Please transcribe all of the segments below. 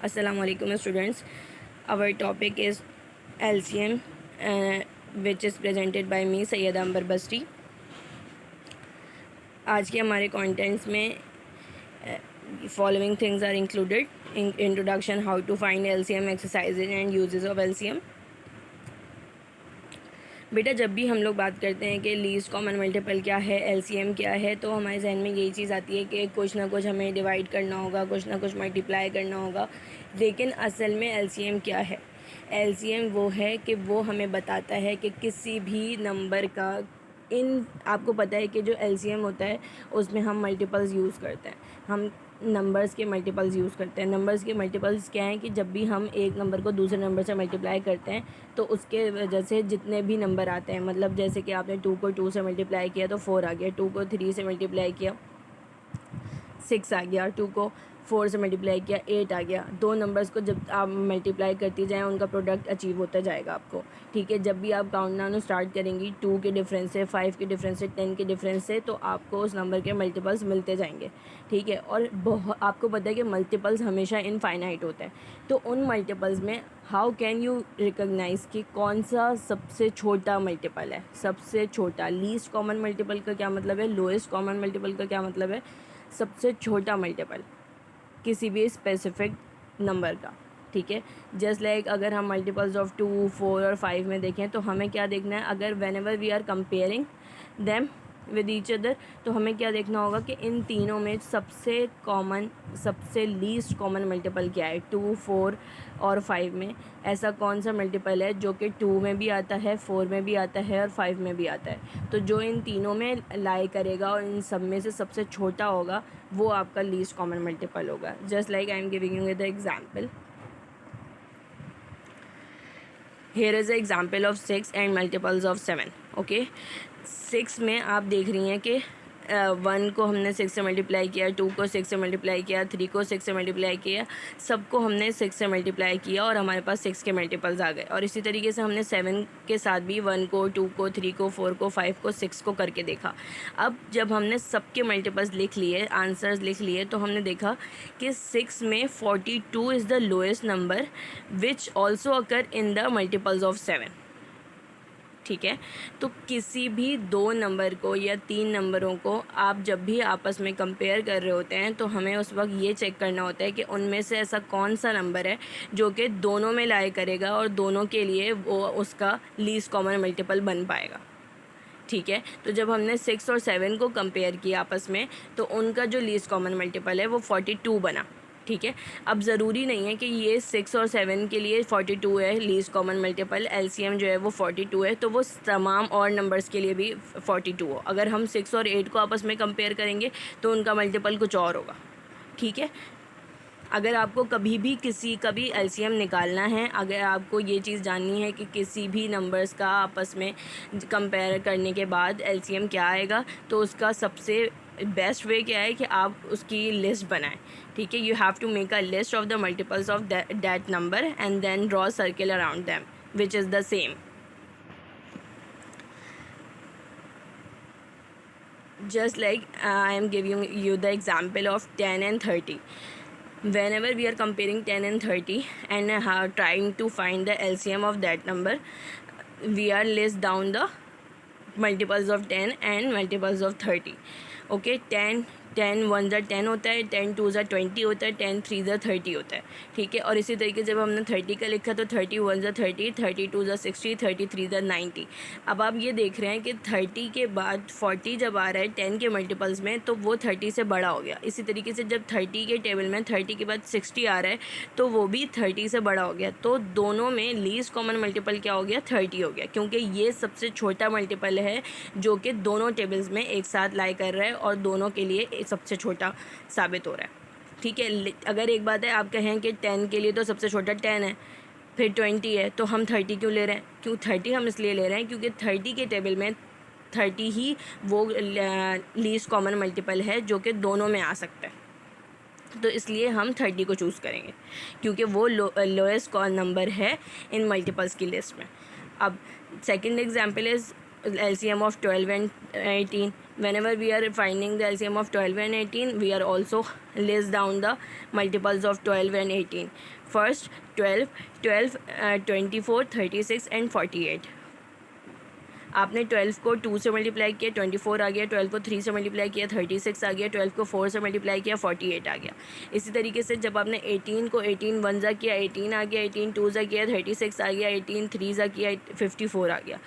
Assalamualaikum students. Our topic is LCM, which is presented by me Syeda अंबर बस्ती. आज के हमारे contents में following things are included. Introduction, how to find LCM, exercises and uses of LCM. बेटा, जब भी हम लोग बात करते हैं कि लीस्ट कॉमन मल्टीपल क्या है, LCM क्या है, तो हमारे जहन में यही चीज़ आती है कि कुछ ना कुछ हमें डिवाइड करना होगा, कुछ ना कुछ मल्टीप्लाई करना होगा. लेकिन असल में LCM क्या है? LCM वो है कि वो हमें बताता है कि किसी भी नंबर का आपको पता है कि जो LCM होता है उसमें हम मल्टीपल्स यूज़ करते हैं. हम नंबर्स के मल्टीपल्स यूज़ करते हैं. नंबर्स के मल्टीपल्स क्या हैं कि जब भी हम एक नंबर को दूसरे नंबर से मल्टीप्लाई करते हैं तो उसके वजह से जितने भी नंबर आते हैं, मतलब जैसे कि आपने 2 को 2 से मल्टीप्लाई किया तो 4 आ गया, 2 को 3 से मल्टीप्लाई किया 6 आ गया, 2 को 4 से मल्टीप्लाई किया 8 आ गया. दो नंबर्स को जब आप मल्टीप्लाई करती जाएँ उनका प्रोडक्ट अचीव होता जाएगा आपको. ठीक है, जब भी आप काउंट डाउन स्टार्ट करेंगी 2 के डिफरेंस से, 5 के डिफरेंस से, 10 के डिफरेंस से, तो आपको उस नंबर के मल्टीपल्स मिलते जाएंगे. ठीक है, और आपको पता है कि मल्टीपल्स हमेशा इनफाइनाइट होता है. तो उन मल्टीपल्स में हाउ कैन यू रिकॉग्नाइज़ कि कौन सा सबसे छोटा मल्टीपल है? सबसे छोटा, लीस्ट कॉमन मल्टीपल का क्या मतलब है, लोएस्ट कॉमन मल्टीपल का क्या मतलब है? सबसे छोटा मल्टीपल किसी भी स्पेसिफिक नंबर का. ठीक है, जस्ट लाइक अगर हम मल्टीपल्स ऑफ 2, 4 और 5 में देखें तो हमें क्या देखना है? अगर whenever we are comparing them with each other, तो हमें क्या देखना होगा कि इन तीनों में सबसे कॉमन, सबसे लीस्ट कॉमन मल्टीपल क्या है. 2, 4 और 5 में ऐसा कौन सा मल्टीपल है जो कि 2 में भी आता है, 4 में भी आता है और 5 में भी आता है? तो जो इन तीनों में लाई करेगा और इन सब में से सबसे छोटा होगा वो आपका लीस्ट कॉमन मल्टीपल होगा. Just like I am giving you the example. Here is an example of 6 and multiples of 7. Okay, 6 में आप देख रही हैं कि 1 को हमने 6 से मल्टीप्लाई किया, 2 को 6 से मल्टीप्लाई किया, 3 को 6 से मल्टीप्लाई किया, सबको हमने 6 से मल्टीप्लाई किया और हमारे पास 6 के मल्टीपल्स आ गए. और इसी तरीके से हमने 7 के साथ भी 1 को, 2 को, 3 को, 4 को, 5 को, 6 को करके देखा. अब जब हमने सबके मल्टीपल्स लिख लिए, आंसर्स लिख लिए, तो हमने देखा कि 6 में 42 is the lowest number which also occur in the multiples of 7. ठीक है, तो किसी भी दो नंबर को या तीन नंबरों को आप जब भी आपस में कंपेयर कर रहे होते हैं तो हमें उस वक्त ये चेक करना होता है कि उनमें से ऐसा कौन सा नंबर है जो कि दोनों में लाई करेगा और दोनों के लिए वो उसका लीस्ट कॉमन मल्टीपल बन पाएगा. ठीक है, तो जब हमने 6 और 7 को कंपेयर किया आपस में तो उनका जो लीस्ट कॉमन मल्टीपल है वो 42 बना. ठीक है, अब ज़रूरी नहीं है कि ये 6 और 7 के लिए 42 है लीस्ट कॉमन मल्टीपल, LCM जो है वो 42 है, तो वो तमाम और नंबर्स के लिए भी 42 हो. अगर हम 6 और 8 को आपस में कंपेयर करेंगे तो उनका मल्टीपल कुछ और होगा. ठीक है, अगर आपको कभी भी किसी का भी LCM निकालना है, अगर आपको ये चीज़ जाननी है कि किसी भी नंबर्स का आपस में कंपेयर करने के बाद LCM क्या आएगा, तो उसका सबसे बेस्ट वे क्या है कि आप उसकी लिस्ट बनाएं. ठीक है, you have to make a list of the multiples of that number and then draw circle around them which is the same. Just like I am giving you the example of 10 and 30. Whenever we are comparing 10 and 30 and trying to find the LCM of that number, we are list down the multiples of 10 and multiples of 30. Okay, 10 1 ज़ा 10 होता है, 10 2 ज़ा 20 होता है, 10 3 ज़ा 30 होता है. ठीक है, और इसी तरीके जब हमने 30 का लिखा तो 30 1 ज़ा 30, 32 ज़ा 60, 33 ज़ा 90. अब आप ये देख रहे हैं कि 30 के बाद 40 जब आ रहा है 10 के मल्टीपल्स में तो वो 30 से बड़ा हो गया. इसी तरीके से जब 30 के टेबल में 30 के बाद 60 आ रहा है तो वो भी 30 से बड़ा हो गया. तो दोनों में लीस्ट कॉमन मल्टीपल क्या हो गया? 30 हो गया, क्योंकि ये सबसे छोटा मल्टीपल है जो कि दोनों टेबल्स में एक साथ लाई कर रहा है और दोनों के लिए सबसे छोटा साबित हो रहा है. ठीक है, अगर एक बात है आप कहें कि 10 के लिए तो सबसे छोटा 10 है, फिर 20 है, तो हम 30 क्यों ले रहे हैं? क्यों 30 हम इसलिए ले रहे हैं क्योंकि 30 के टेबल में 30 ही वो लीस्ट कॉमन मल्टीपल है जो कि दोनों में आ सकता है. तो इसलिए हम 30 को चूज़ करेंगे क्योंकि वो लोएस्ट नंबर है इन मल्टीपल्स की लिस्ट में. अब second example is LCM of 12 and 18. Whenever we are finding the LCM of 12 and 18, we are also list down the multiples of 12 and 18. First 12, 24, 36 and 48. आपने 12 को 2 से मल्टीप्लाई किया 24 आ गया, 12 को 3 से मल्टीप्लाई किया 36 आ गया, 12 को 4 से मल्टीप्लाई किया 48 आ गया। इसी तरीके से जब आपने 18 को 18 वन ज़ा किया 18 आ गया, 18 टू ज़ा किया 36 आ गया, 18 थ्री ज़ा किया 54 आ गया।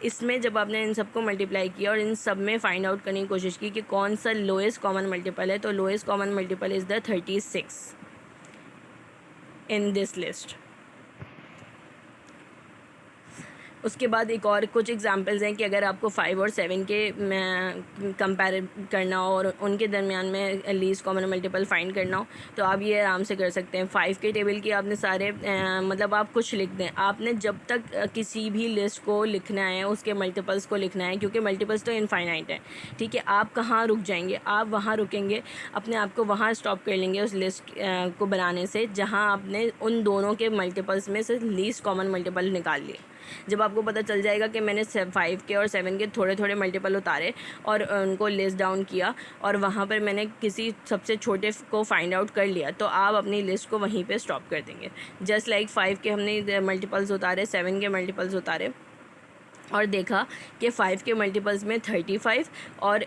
इसमें जब आपने इन सबको मल्टीप्लाई किया और इन सब में फाइंड आउट करने की कोशिश की कि कौन सा लोएस्ट कॉमन मल्टीपल है, तो lowest common multiple is the 36 in this list. उसके बाद एक और कुछ एग्जांपल्स हैं कि अगर आपको 5 और 7 के कंपेयर करना हो और उनके दरमियान में लीस्ट कॉमन मल्टीपल फाइंड करना हो तो आप ये आराम से कर सकते हैं। 5 के टेबल की आपने सारे मतलब आप कुछ लिख दें। आपने जब तक किसी भी लिस्ट को लिखना है उसके मल्टीपल्स को लिखना है, क्योंकि मल्टीपल्स तो इनफाइनाइट है, ठीक है। आप कहाँ रुक जाएंगे, आप वहाँ रुकेंगे, अपने आप को वहाँ स्टॉप कर लेंगे उस लिस्ट को बनाने से जहाँ आपने उन दोनों के मल्टीपल्स में से लीस्ट कॉमन मल्टीपल निकाल लिए। जब आपको पता चल जाएगा कि मैंने 5 के और 7 के थोड़े थोड़े मल्टीपल उतारे और उनको लिस्ट डाउन किया और वहाँ पर मैंने किसी सबसे छोटे को फाइंड आउट कर लिया, तो आप अपनी लिस्ट को वहीं पे स्टॉप कर देंगे। जस्ट लाइक 5 के हमने मल्टीपल्स उतारे, 7 के मल्टीपल्स उतारे और देखा कि 5 के मल्टीपल्स में 35 और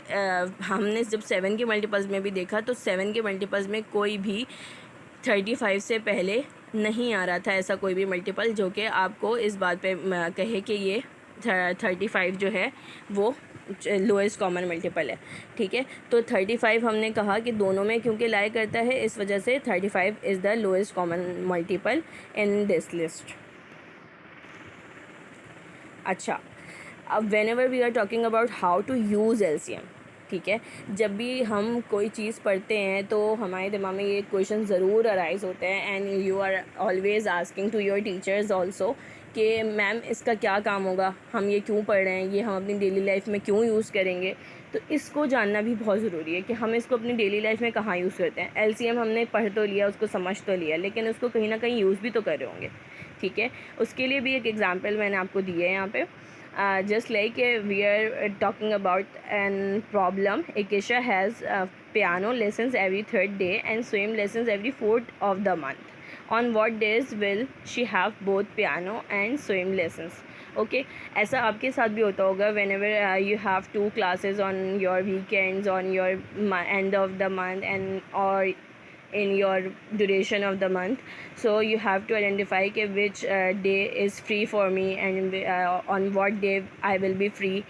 हमने जब 7 के मल्टीपल्स में भी देखा तो 7 के मल्टीपल्स में कोई भी 35 से पहले नहीं आ रहा था ऐसा कोई भी मल्टीपल जो कि आपको इस बात पे कहे कि ये 35 जो है वो लोएस्ट कॉमन मल्टीपल है, ठीक है। तो 35 हमने कहा कि दोनों में क्योंकि लाई करता है इस वजह से 35 is the lowest common multiple in this list. अच्छा, अब whenever we are talking about how to use LCM, ठीक है, जब भी हम कोई चीज़ पढ़ते हैं तो हमारे दिमाग में ये क्वेश्चन ज़रूर अराइज होते हैं and you are always asking to your teachers also कि मैम इसका क्या काम होगा, हम ये क्यों पढ़ रहे हैं, ये हम अपनी डेली लाइफ में क्यों यूज़ करेंगे। तो इसको जानना भी बहुत ज़रूरी है कि हम इसको अपनी डेली लाइफ में कहाँ यूज़ करते हैं। LCM हमने पढ़ तो लिया, उसको समझ तो लिया, लेकिन उसको कहीं ना कहीं यूज़ भी तो कर रहे होंगे, ठीक है। उसके लिए भी एक एग्ज़ाम्पल मैंने आपको दी है यहाँ पे। Just like we are talking about an problem, Akisha has piano lessons every third day and swim lessons every fourth of the month. On what days will she have both piano and swim lessons? Okay, ऐसा आपके साथ भी होता होगा whenever you have 2 classes on your weekends, on your end of the month and or in your duration of the month, so you have to identify कि which day is free for me and on what day I will be free।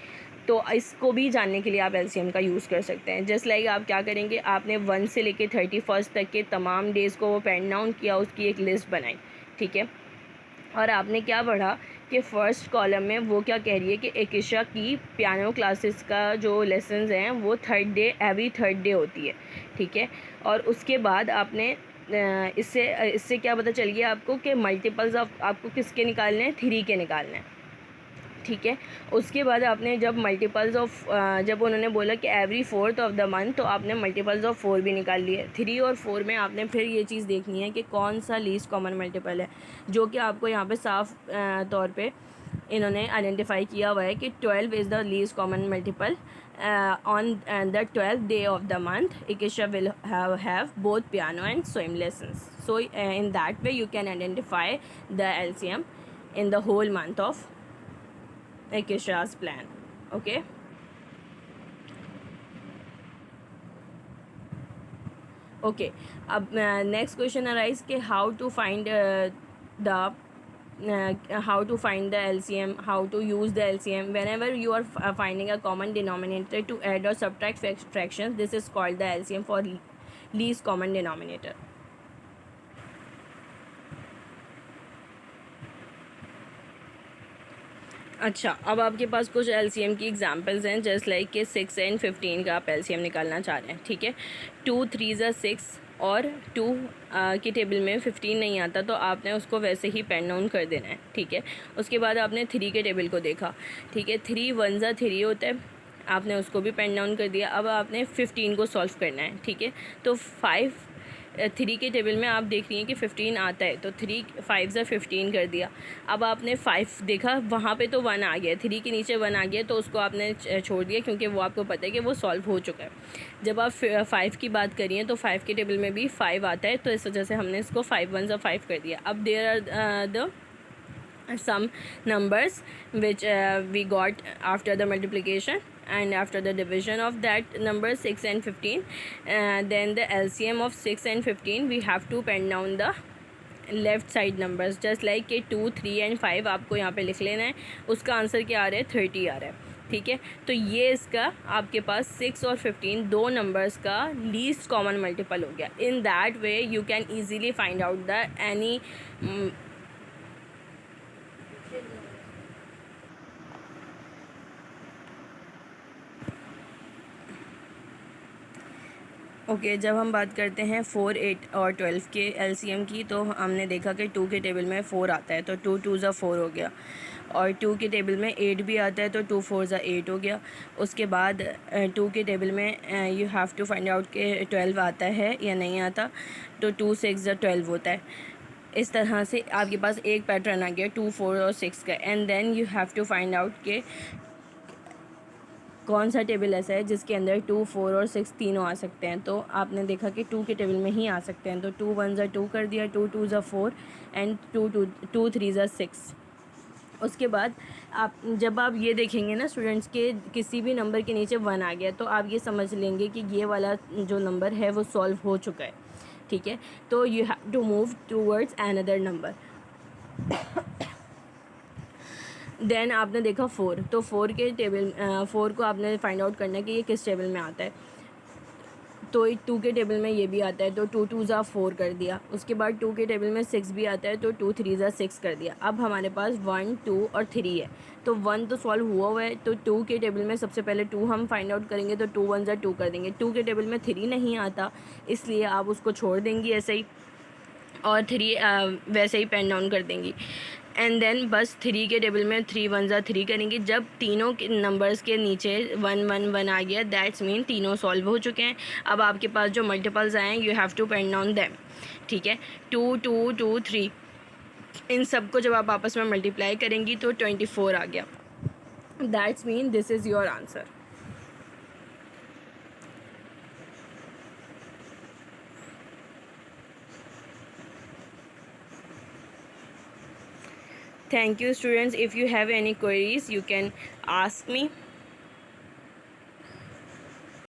तो इसको भी जानने के लिए आप LCM का use कर सकते हैं। जस्ट लाइक आप क्या करेंगे, आपने 1 से लेके 31 तक के तमाम डेज़ को वो पेन डाउन किया, उसकी एक लिस्ट बनाई, ठीक है। और आपने क्या पढ़ा कि फ़र्स्ट कॉलम में वो क्या कह रही है कि एकिशा की पियानो क्लासेस का जो लेसन्स हैं वो एवरी थर्ड डे होती है, ठीक है। और उसके बाद आपने इससे क्या पता चल गया आपको कि मल्टीपल्स ऑफ आपको किसके निकालने हैं, 3 के निकालने हैं, ठीक है। उसके बाद आपने जब मल्टीपल्स ऑफ जब उन्होंने बोला कि every fourth of the month, तो आपने मल्टीपल्स ऑफ 4 भी निकाल लिए। 3 और 4 में आपने फिर ये चीज़ देखनी है कि कौन सा लीस्ट कॉमन मल्टीपल है, जो कि आपको यहाँ पे साफ तौर पे इन्होंने आइडेंटिफाई किया हुआ है कि 12 is the least common multiple on the 12th day of the month. Ikisha will have both piano and swim lessons. So in that way you can identify the LCM in the whole month of Akisha's plan. Okay, okay. अब next question arise कि how to find how to find the LCM, how to use the LCM whenever you are finding a common denominator to add or subtract fractions. This is called the LCM for least common denominator. अच्छा, अब आपके पास कुछ LCM की examples हैं, just like कि 6 and 15 का आप LCM निकालना चाह रहे हैं, ठीक है। 2 3 ज़ा 6 और 2 की टेबल में 15 नहीं आता, तो आपने उसको वैसे ही पेन डाउन कर देना है, ठीक है। उसके बाद आपने 3 के टेबल को देखा, ठीक है। 3 1 ज़ा 3 होता है, आपने उसको भी पेन डाउन कर दिया। अब आपने 15 को सॉल्व करना है, ठीक है। तो 5 3 के टेबल में आप देख रही हैं कि 15 आता है, तो 3 5 से 15 कर दिया। अब आपने 5 देखा, वहाँ पे तो 1 आ गया, 3 के नीचे 1 आ गया, तो उसको आपने छोड़ दिया क्योंकि वो आपको पता है कि वो सॉल्व हो चुका है। जब आप 5 की बात करिए तो 5 के टेबल में भी 5 आता है, तो इस वजह से हमने इसको 5 1 से 5 कर दिया। अब there are the some numbers which we got after the multiplication and after the division of that number 6 and 15, then the LCM of 6 and 15 we have to pen down the left side numbers just like कि 2 3 and 5 आपको यहाँ पे लिख लेना है। उसका answer क्या आ रहा है, 30 आ रहा है। ठीक है, तो ये इसका आपके पास 6 और 15 दो नंबर्स का लीस्ट कॉमन मल्टीपल हो गया। In that way you can easily find out the any okay जब हम बात करते हैं 4 8 और 12 के LCM की, तो हमने देखा कि 2 के टेबल में 4 आता है, तो 2 2 ज़ा 4 हो गया, और 2 के टेबल में 8 भी आता है, तो 2 4 ज़ा 8 हो गया। उसके बाद 2 के टेबल में you have to find out कि 12 आता है या नहीं आता, तो 2 6 ज़ा 12 होता है। इस तरह से आपके पास एक पैटर्न आ गया 2 4 और 6 का, and then you have to find out कि कौन सा टेबल ऐसा है जिसके अंदर 2 4 और 6 तीनों आ सकते हैं। तो आपने देखा कि 2 के टेबल में ही आ सकते हैं, तो 2 1 ज़ा 2 कर दिया, 2 2 ज़ा 4 एंड 2 3 ज़ा 6। उसके बाद आप जब आप ये देखेंगे ना स्टूडेंट्स के किसी भी नंबर के नीचे 1 आ गया, तो आप ये समझ लेंगे कि ये वाला जो नंबर है वो सॉल्व हो चुका है। ठीक है, तो you have to move towards another number. Then आपने देखा 4, तो 4 के टेबल 4 को आपने फाइंड आउट करना है कि ये किस टेबल में आता है, तो 2 के टेबल में ये भी आता है, तो 2 2 ज़ा 4 कर दिया। उसके बाद 2 के टेबल में 6 भी आता है, तो 2 3 ज़ा 6 कर दिया। अब हमारे पास 1 2 और 3 है, तो 1 तो सॉल्व हुआ है, तो 2 के टेबल में सबसे पहले 2 हम फाइंड आउट करेंगे, तो 2 1 ज़ा 2 कर देंगे। 2 के टेबल में 3 नहीं आता, इसलिए आप उसको छोड़ देंगी ऐसे ही, और 3 वैसे ही पेन डाउन कर देंगी। एंड देन बस 3 के टेबल में 3 1 ज़ा 3 करेंगी। जब तीनों के नंबर्स के नीचे 1 1 1 आ गया, दैट्स मीन तीनों सॉल्व हो चुके हैं। अब आपके पास जो मल्टीपल्स आए हैं you have to pen down them. ठीक है, 2 2 2 3, इन सब को जब आप आपस में मल्टीप्लाई करेंगी तो 24 आ गया। That's mean this is your answer. Thank you students. If you have any queries you can ask me.